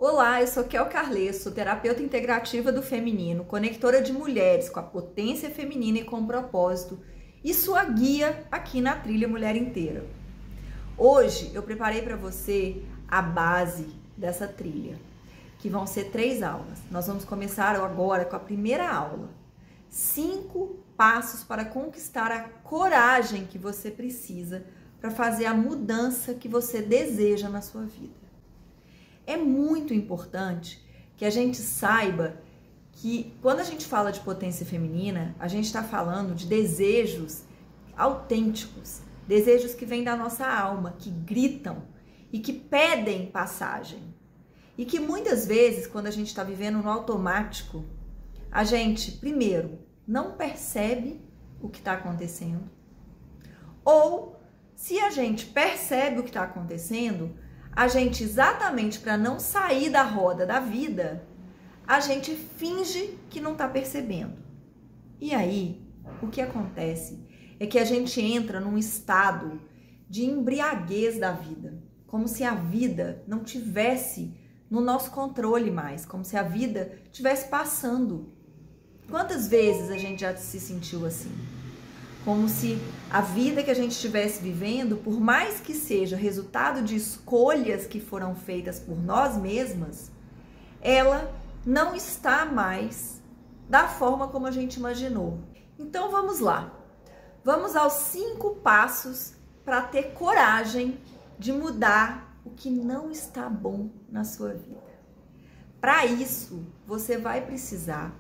Olá, eu sou Kel Carles, sou terapeuta integrativa do feminino, conectora de mulheres com a potência feminina e com o propósito, e sua guia aqui na trilha Mulher Inteira. Hoje eu preparei para você a base dessa trilha, que vão ser 3 aulas. Nós vamos começar agora com a primeira aula. 5 passos para conquistar a coragem que você precisa para fazer a mudança que você deseja na sua vida. É muito importante que a gente saiba que quando a gente fala de potência feminina, a gente está falando de desejos autênticos, desejos que vêm da nossa alma, que gritam e que pedem passagem. E que muitas vezes, quando a gente está vivendo no automático, a gente, primeiro, não percebe o que está acontecendo. Ou, se a gente percebe o que está acontecendo, a gente, exatamente para não sair da roda da vida, a gente finge que não está percebendo. E aí, o que acontece é que a gente entra num estado de embriaguez da vida, como se a vida não tivesse no nosso controle mais, como se a vida estivesse passando. Quantas vezes a gente já se sentiu assim? Como se a vida que a gente estivesse vivendo, por mais que seja resultado de escolhas que foram feitas por nós mesmas, ela não está mais da forma como a gente imaginou. Então vamos lá. Vamos aos 5 passos para ter coragem de mudar o que não está bom na sua vida. Para isso, você vai precisar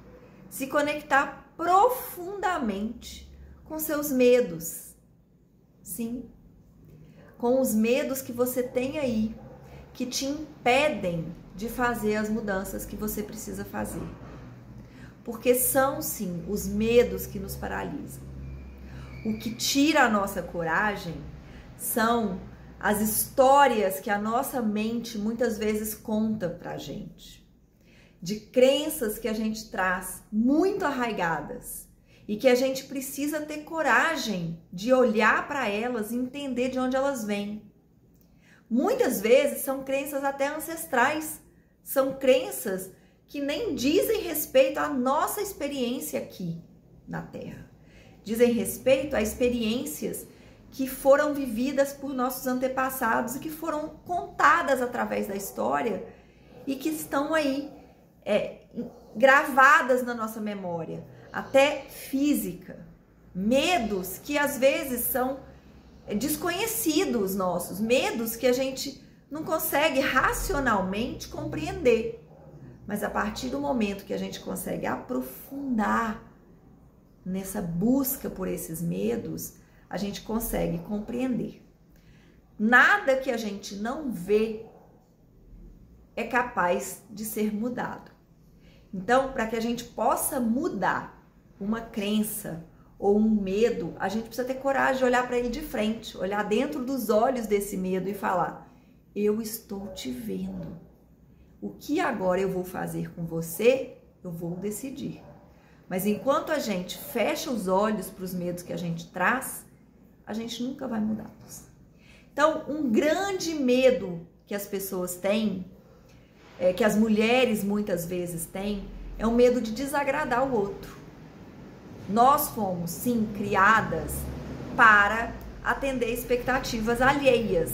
se conectar profundamente com seus medos, sim, com os medos que você tem aí, que te impedem de fazer as mudanças que você precisa fazer. Porque são, sim, os medos que nos paralisam. O que tira a nossa coragem são as histórias que a nossa mente muitas vezes conta pra gente, de crenças que a gente traz muito arraigadas, e que a gente precisa ter coragem de olhar para elas e entender de onde elas vêm. Muitas vezes são crenças até ancestrais, são crenças que nem dizem respeito à nossa experiência aqui na Terra. Dizem respeito a experiências que foram vividas por nossos antepassados e que foram contadas através da história e que estão aí gravadas na nossa memória, até física, medos que às vezes são desconhecidos nossos, medos que a gente não consegue racionalmente compreender, mas a partir do momento que a gente consegue aprofundar nessa busca por esses medos, a gente consegue compreender. Nada que a gente não vê é capaz de ser mudado. Então, para que a gente possa mudar uma crença ou um medo, a gente precisa ter coragem de olhar para ele de frente, olhar dentro dos olhos desse medo e falar: eu estou te vendo. O que agora eu vou fazer com você, eu vou decidir. Mas enquanto a gente fecha os olhos para os medos que a gente traz, a gente nunca vai mudá-los. Então, um grande medo que as pessoas têm, que as mulheres muitas vezes têm, é o medo de desagradar o outro. Nós fomos, sim, criadas para atender expectativas alheias,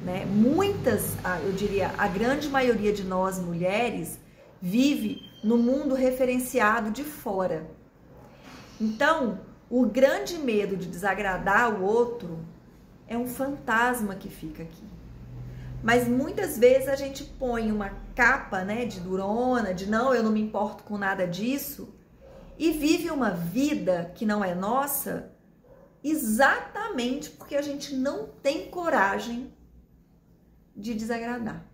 né? Muitas, eu diria, a grande maioria de nós mulheres vive no mundo referenciado de fora. Então, o grande medo de desagradar o outro é um fantasma que fica aqui. Mas muitas vezes a gente põe uma capa, né, de durona, de não, eu não me importo com nada disso, e vive uma vida que não é nossa, exatamente porque a gente não tem coragem de desagradar.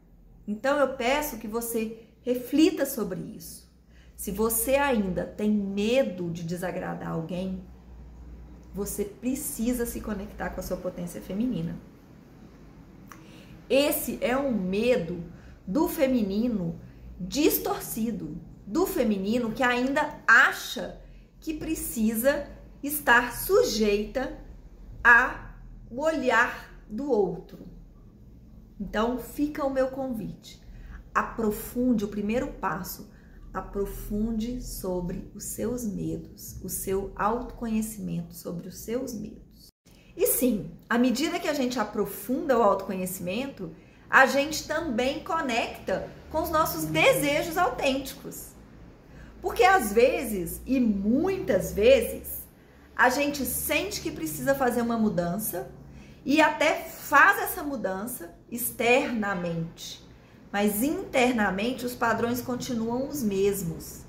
Então eu peço que você reflita sobre isso. Se você ainda tem medo de desagradar alguém, você precisa se conectar com a sua potência feminina. Esse é um medo do feminino distorcido, do feminino que ainda acha que precisa estar sujeita ao olhar do outro. Então fica o meu convite. aprofunde, o primeiro passo, aprofunde sobre os seus medos, o seu autoconhecimento sobre os seus medos. E sim, à medida que a gente aprofunda o autoconhecimento, a gente também conecta com os nossos desejos autênticos. Porque às vezes, e muitas vezes, a gente sente que precisa fazer uma mudança e até faz essa mudança externamente. Mas internamente os padrões continuam os mesmos.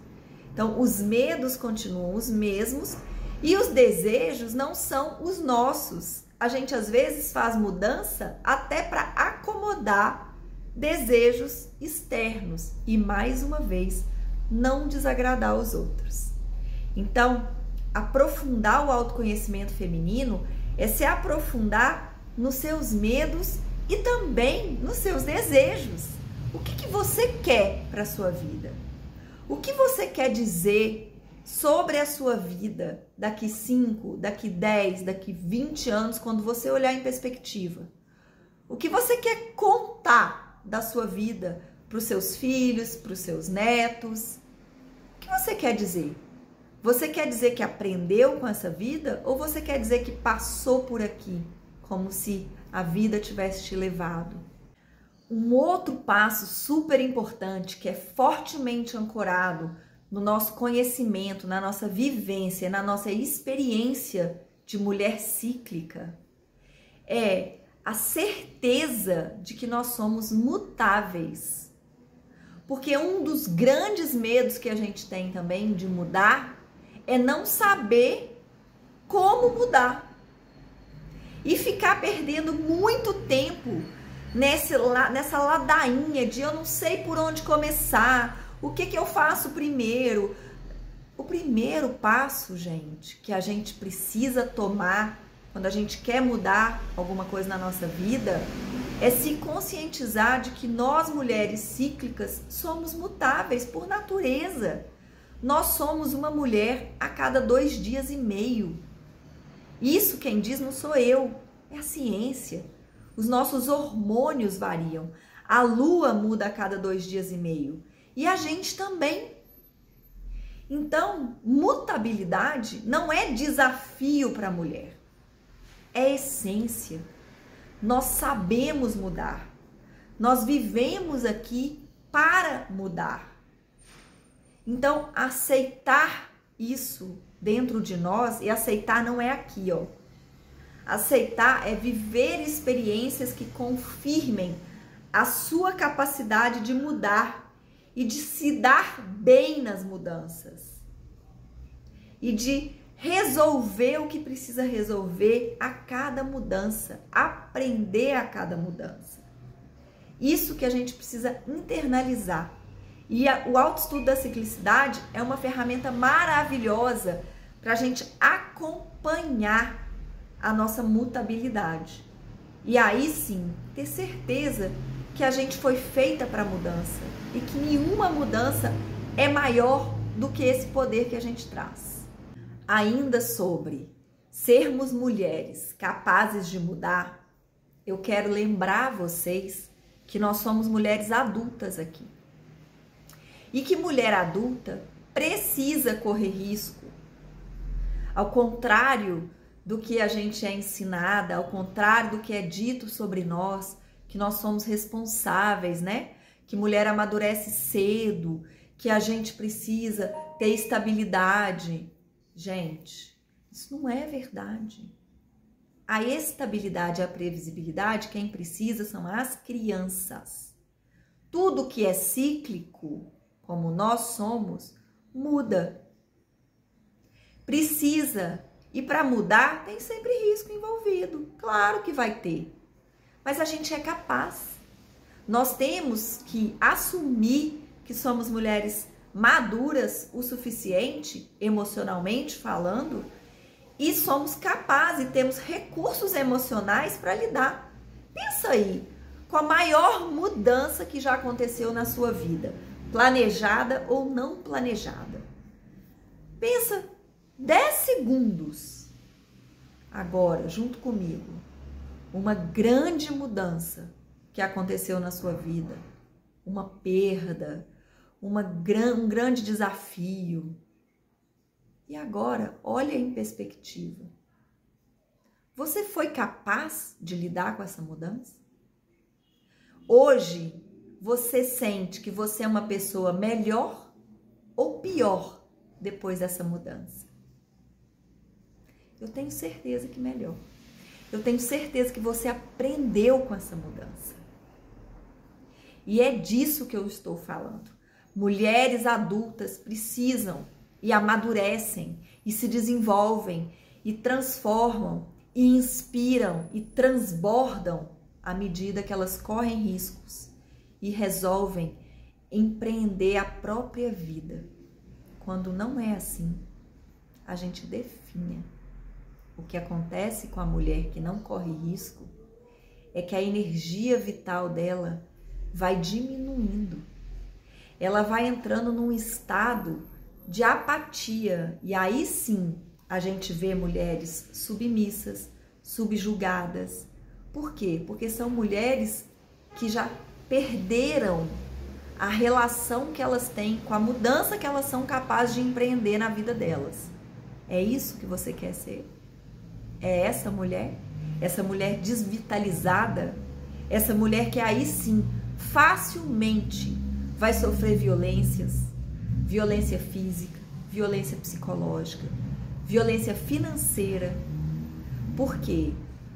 Então, os medos continuam os mesmos e os desejos não são os nossos. A gente às vezes faz mudança até para acomodar desejos externos e, mais uma vez, não desagradar os outros. Então, aprofundar o autoconhecimento feminino é se aprofundar nos seus medos e também nos seus desejos. O que você quer para a sua vida? O que você quer dizer sobre a sua vida daqui 5, daqui 10, daqui 20 anos, quando você olhar em perspectiva? O que você quer contar da sua vida para os seus filhos, para os seus netos? O que você quer dizer? Você quer dizer que aprendeu com essa vida ou você quer dizer que passou por aqui, como se a vida tivesse te levado? Um outro passo super importante que é fortemente ancorado no nosso conhecimento, na nossa vivência, na nossa experiência de mulher cíclica é a certeza de que nós somos mutáveis. Porque um dos grandes medos que a gente tem também de mudar é não saber como mudar e ficar perdendo muito tempo nessa ladainha de eu não sei por onde começar, o que eu faço primeiro. O primeiro passo, gente, que a gente precisa tomar quando a gente quer mudar alguma coisa na nossa vida é se conscientizar de que nós, mulheres cíclicas, somos mutáveis por natureza. Nós somos uma mulher a cada 2 dias e meio. Isso quem diz não sou eu, é a ciência. Os nossos hormônios variam. A lua muda a cada 2 dias e meio. E a gente também. Então, mutabilidade não é desafio para a mulher. É essência. Nós sabemos mudar. Nós vivemos aqui para mudar. Então, aceitar isso dentro de nós, e aceitar não é aqui, ó. Aceitar é viver experiências que confirmem a sua capacidade de mudar e de se dar bem nas mudanças. E de resolver o que precisa resolver a cada mudança, aprender a cada mudança. Isso que a gente precisa internalizar. E o autoestudo da ciclicidade é uma ferramenta maravilhosa para a gente acompanhar a nossa mutabilidade. E aí sim, ter certeza que a gente foi feita para mudança e que nenhuma mudança é maior do que esse poder que a gente traz. Ainda sobre sermos mulheres capazes de mudar, eu quero lembrar vocês que nós somos mulheres adultas aqui. E que mulher adulta precisa correr risco. Ao contrário do que a gente é ensinada, ao contrário do que é dito sobre nós, que nós somos responsáveis, né? Que mulher amadurece cedo, que a gente precisa ter estabilidade. Gente, isso não é verdade. A estabilidade e a previsibilidade, quem precisa são as crianças. Tudo que é cíclico, como nós somos, muda. Precisa. E para mudar, tem sempre risco envolvido. Claro que vai ter. Mas a gente é capaz. Nós temos que assumir que somos mulheres maduras o suficiente, emocionalmente falando, e somos capazes e temos recursos emocionais para lidar. Pensa aí, com a maior mudança que já aconteceu na sua vida, planejada ou não planejada. Pensa 10 segundos, agora, junto comigo, uma grande mudança que aconteceu na sua vida. uma perda, um grande desafio. E agora, olha em perspectiva. Você foi capaz de lidar com essa mudança? Hoje, você sente que você é uma pessoa melhor ou pior depois dessa mudança? Eu tenho certeza que melhor. Eu tenho certeza que você aprendeu com essa mudança. E é disso que eu estou falando. Mulheres adultas precisam e amadurecem e se desenvolvem e transformam e inspiram e transbordam à medida que elas correm riscos e resolvem empreender a própria vida. Quando não é assim, a gente definha. O que acontece com a mulher que não corre risco é que a energia vital dela vai diminuindo. Ela vai entrando num estado de apatia. E aí sim, a gente vê mulheres submissas, subjugadas. Por quê? Porque são mulheres que já perderam a relação que elas têm com a mudança que elas são capazes de empreender na vida delas. É isso que você quer ser? É essa mulher? Essa mulher desvitalizada? Essa mulher que aí sim, facilmente vai sofrer violências, violência física, violência psicológica, violência financeira. Por quê?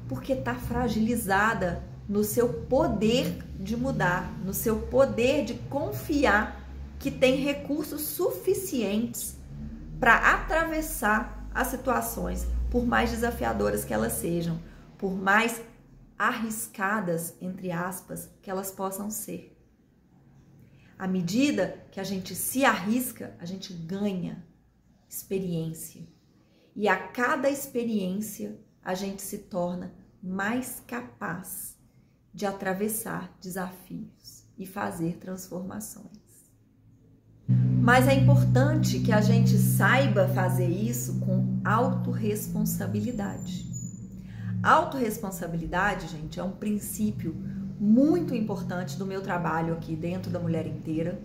Porque está fragilizada no seu poder de mudar, no seu poder de confiar que tem recursos suficientes para atravessar as situações, por mais desafiadoras que elas sejam, por mais arriscadas, entre aspas, que elas possam ser. À medida que a gente se arrisca, a gente ganha experiência. E a cada experiência, a gente se torna mais capaz de atravessar desafios e fazer transformações. Mas é importante que a gente saiba fazer isso com autorresponsabilidade. Autorresponsabilidade, gente, é um princípio muito importante do meu trabalho aqui dentro da Mulher Inteira,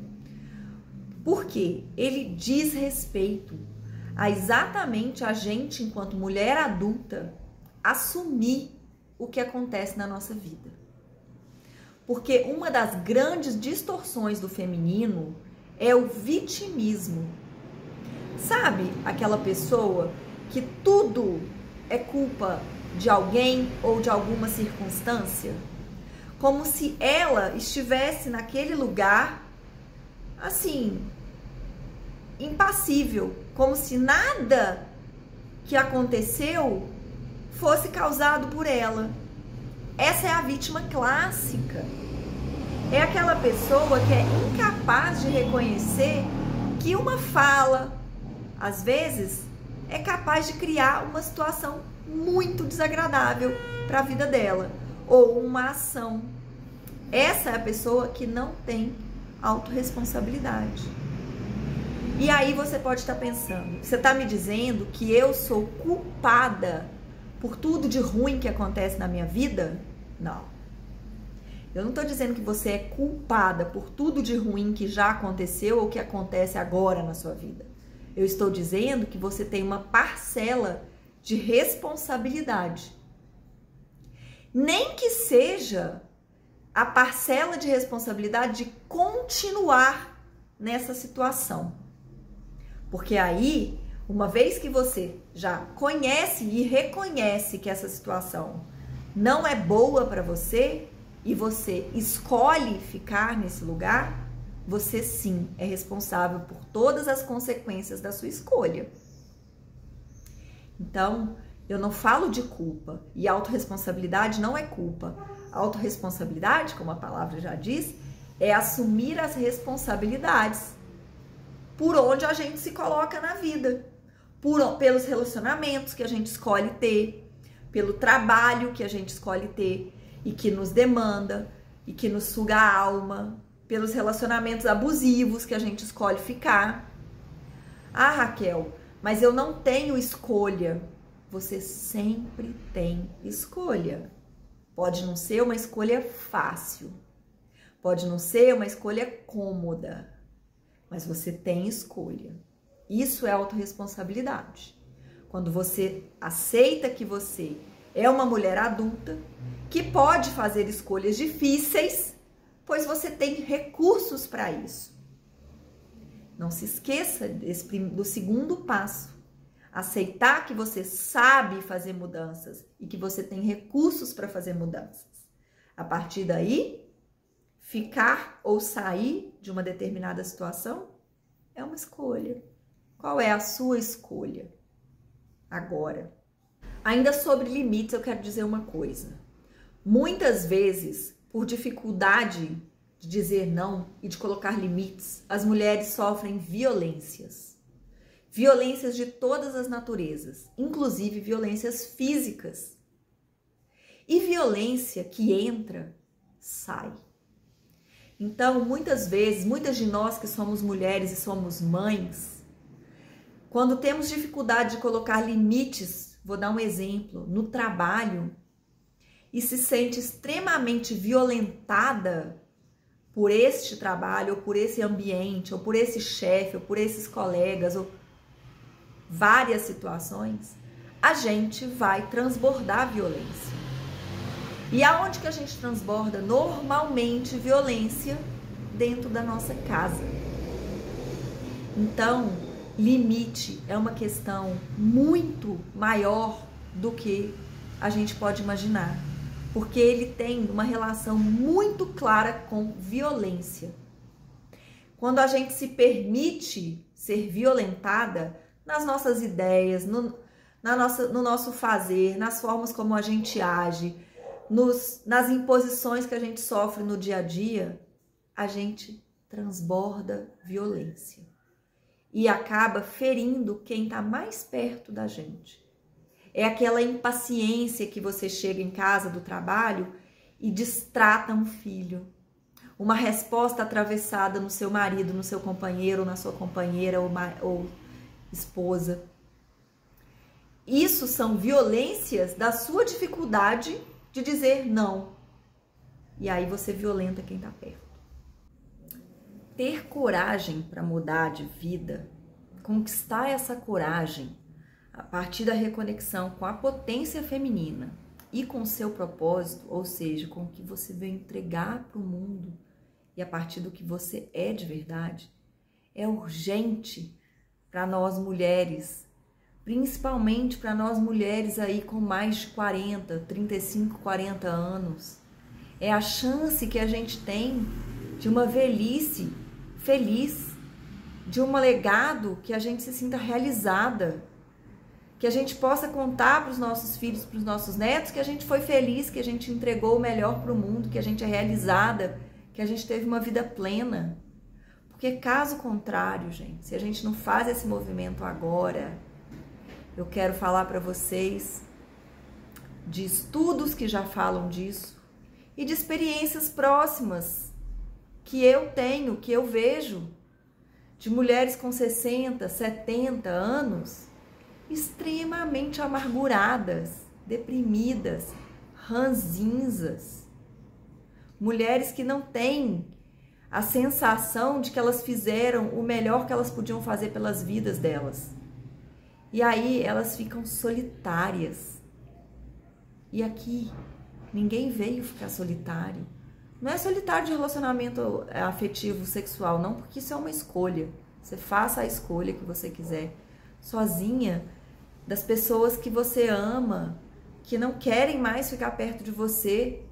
porque ele diz respeito a exatamente a gente, enquanto mulher adulta, assumir o que acontece na nossa vida. Porque uma das grandes distorções do feminino é o vitimismo. Sabe aquela pessoa que tudo é culpa de alguém ou de alguma circunstância? Como se ela estivesse naquele lugar, assim, impassível, como se nada que aconteceu fosse causado por ela. Essa é a vítima clássica. É aquela pessoa que é incapaz de reconhecer que uma fala, às vezes, é capaz de criar uma situação muito desagradável para a vida dela, ou uma ação. Essa é a pessoa que não tem autorresponsabilidade. E aí você pode estar pensando, você está me dizendo que eu sou culpada por tudo de ruim que acontece na minha vida? Não. Eu não estou dizendo que você é culpada por tudo de ruim que já aconteceu ou que acontece agora na sua vida. Eu estou dizendo que você tem uma parcela de responsabilidade. Nem que seja a parcela de responsabilidade de continuar nessa situação. Porque aí, uma vez que você já conhece e reconhece que essa situação não é boa para você e você escolhe ficar nesse lugar, você sim é responsável por todas as consequências da sua escolha. Então, eu não falo de culpa, e autorresponsabilidade não é culpa. Autorresponsabilidade, como a palavra já diz, é assumir as responsabilidades por onde a gente se coloca na vida, pelos relacionamentos que a gente escolhe ter, pelo trabalho que a gente escolhe ter e que nos demanda e que nos suga a alma, pelos relacionamentos abusivos que a gente escolhe ficar. Ah, Raquel, mas eu não tenho escolha. Você sempre tem escolha. Pode não ser uma escolha fácil, Pode não ser uma escolha cômoda, mas você tem escolha. Isso é autorresponsabilidade. Quando você aceita que você é uma mulher adulta, que pode fazer escolhas difíceis, pois você tem recursos para isso. Não se esqueça do segundo passo. Aceitar que você sabe fazer mudanças e que você tem recursos para fazer mudanças. A partir daí, ficar ou sair de uma determinada situação é uma escolha. Qual é a sua escolha agora? Ainda sobre limites, eu quero dizer uma coisa. Muitas vezes, por dificuldade de dizer não e de colocar limites, as mulheres sofrem violências. Violências de todas as naturezas, inclusive violências físicas. E violência que entra, sai. Então, muitas vezes, muitas de nós que somos mulheres e somos mães, quando temos dificuldade de colocar limites, vou dar um exemplo, no trabalho, e se sente extremamente violentada por este trabalho, ou por esse ambiente, ou por esse chefe, ou por esses colegas, ou várias situações, a gente vai transbordar violência. E aonde que a gente transborda normalmente violência? Dentro da nossa casa. Então, limite é uma questão muito maior do que a gente pode imaginar, porque ele tem uma relação muito clara com violência. Quando a gente se permite ser violentada nas nossas ideias, no nosso fazer, nas formas como a gente age, nas imposições que a gente sofre no dia a dia, a gente transborda violência e acaba ferindo quem está mais perto da gente. É aquela impaciência que você chega em casa do trabalho e destrata um filho. Uma resposta atravessada no seu marido, no seu companheiro, na sua companheira ou esposa. Isso são violências da sua dificuldade de dizer não. E aí você violenta quem está perto. Ter coragem para mudar de vida, conquistar essa coragem a partir da reconexão com a potência feminina e com o seu propósito, ou seja, com o que você veio entregar para o mundo e a partir do que você é de verdade, é urgente para nós mulheres, principalmente para nós mulheres aí com mais de 40, 35, 40 anos. É a chance que a gente tem de uma velhice feliz, de um legado que a gente se sinta realizada, que a gente possa contar para os nossos filhos, para os nossos netos, que a gente foi feliz, que a gente entregou o melhor para o mundo, que a gente é realizada, que a gente teve uma vida plena. Porque caso contrário, gente, se a gente não faz esse movimento agora, eu quero falar para vocês de estudos que já falam disso e de experiências próximas que eu tenho, que eu vejo, de mulheres com 60, 70 anos, extremamente amarguradas, deprimidas, ranzinzas. Mulheres que não têm a sensação de que elas fizeram o melhor que elas podiam fazer pelas vidas delas. E aí elas ficam solitárias. E aqui, ninguém veio ficar solitário. Não é solitário de relacionamento afetivo, sexual, não, porque isso é uma escolha. Você faça a escolha que você quiser. Sozinha, das pessoas que você ama, que não querem mais ficar perto de você,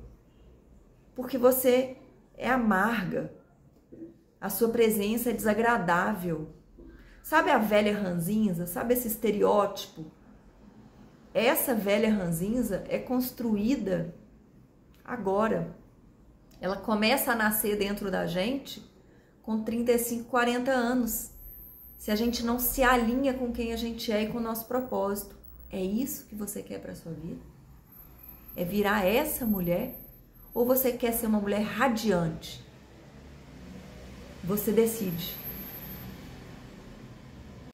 porque você é amarga. A sua presença é desagradável. Sabe a velha ranzinza? Sabe esse estereótipo? Essa velha ranzinza é construída agora. Ela começa a nascer dentro da gente com 35, 40 anos. Se a gente não se alinha com quem a gente é e com o nosso propósito. É isso que você quer para a sua vida? É virar essa mulher? Ou você quer ser uma mulher radiante? Você decide.